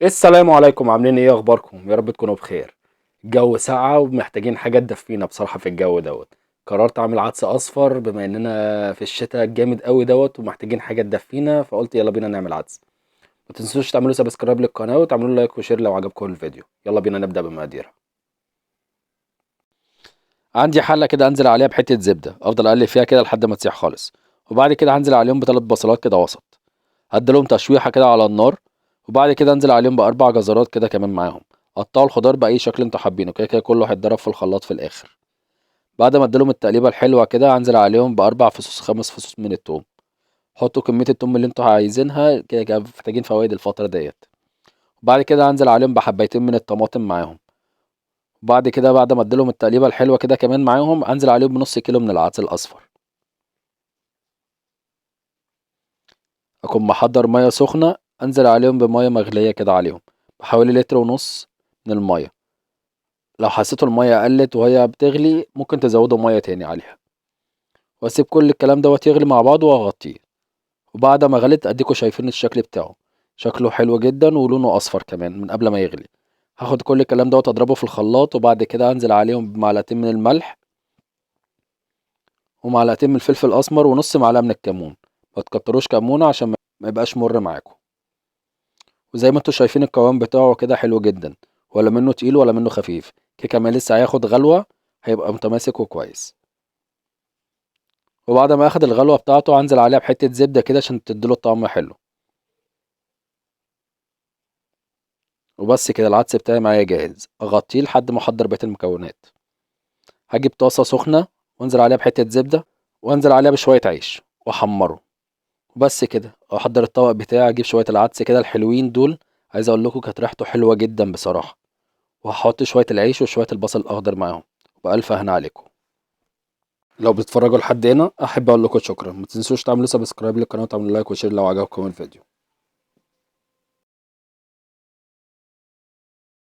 السلام عليكم، عاملين ايه؟ اخباركم؟ يا رب تكونوا بخير. الجو ساقعة ومحتاجين حاجة تدفينا بصراحة في الجو دوت. قررت اعمل عدس اصفر بما اننا في الشتاء الجامد قوي دوت ومحتاجين حاجة تدفينا، فقلت يلا بينا نعمل عدس. ما تنسوش تعملوا سبسكرايب للقناة وتعملوا لايك وشير لو عجبكم الفيديو. يلا بينا نبدأ بمقاديرها. عندي حلة كده انزل عليها بحتة زبدة، افضل اقلب فيها كده لحد ما تسيح خالص. وبعد كده هنزل عليهم بثلاث بصلات كده وسط، هديلهم تشويحة كده على النار. وبعد كده انزل عليهم باربع جزرات كده كمان معاهم. قطعوا الخضار باي شكل انتوا حابينه، كده كده كله هيتضرب في الخلاط في الاخر. بعد ما اديلهم التقليبه الحلوه كده هنزل عليهم باربع فصوص خمس فصوص من التوم. حطوا كميه التوم اللي انتوا عايزينها، كده كده محتاجين فوائد الفتره ديت. وبعد كده هنزل عليهم بحبيتين من الطماطم معاهم. وبعد كده بعد ما اديلهم التقليبه الحلوه كده كمان معاهم هنزل عليهم بنص كيلو من العدس الاصفر. اكون محضر ميه سخنه، انزل عليهم بميه مغليه كده عليهم بحوالي لتر ونص من الميه. لو حسيتوا الميه قلت وهي بتغلي ممكن تزودوا ميه تاني عليها. واسيب كل الكلام دوت يغلي مع بعض واغطيه. وبعد ما غليت اديكوا شايفين الشكل بتاعه، شكله حلو جدا ولونه اصفر كمان من قبل ما يغلي. هاخد كل الكلام دوت اضربه في الخلاط، وبعد كده انزل عليهم بمعلقتين من الملح ومعلقتين من الفلفل الاسمر ونص معلقه من الكمون. ما تكتروش كمونه عشان ما يبقاش مر معاكم. وزي ما انتوا شايفين القوام بتاعه كده حلو جدا، ولا منه تقيل ولا منه خفيف. كده كمان لسه هياخد غلوه، هيبقى متماسك وكويس. وبعد ما اخد الغلوه بتاعته هنزل عليها بحته زبده كده عشان تديله طعم حلو. وبس كده العدس بتاعي معايا جاهز، اغطيه لحد ما احضر بقيه المكونات. هجيب طاسه سخنه وانزل عليها بحته زبده، وانزل عليها بشويه عيش واحمره. وبس كده احضر الطبق بتاعي، اجيب شويه العدس كده الحلوين دول. عايز اقول لكم كانت ريحته حلوه جدا بصراحه. وهحط شويه العيش وشويه البصل الاخضر معاهم. وبألف هنا عليكم. لو بتتفرجوا لحد هنا احب اقول لكم شكرا. ما تنسوش تعملوا سبسكرايب للقناه وتعملوا لايك وشير لو عجبكم الفيديو.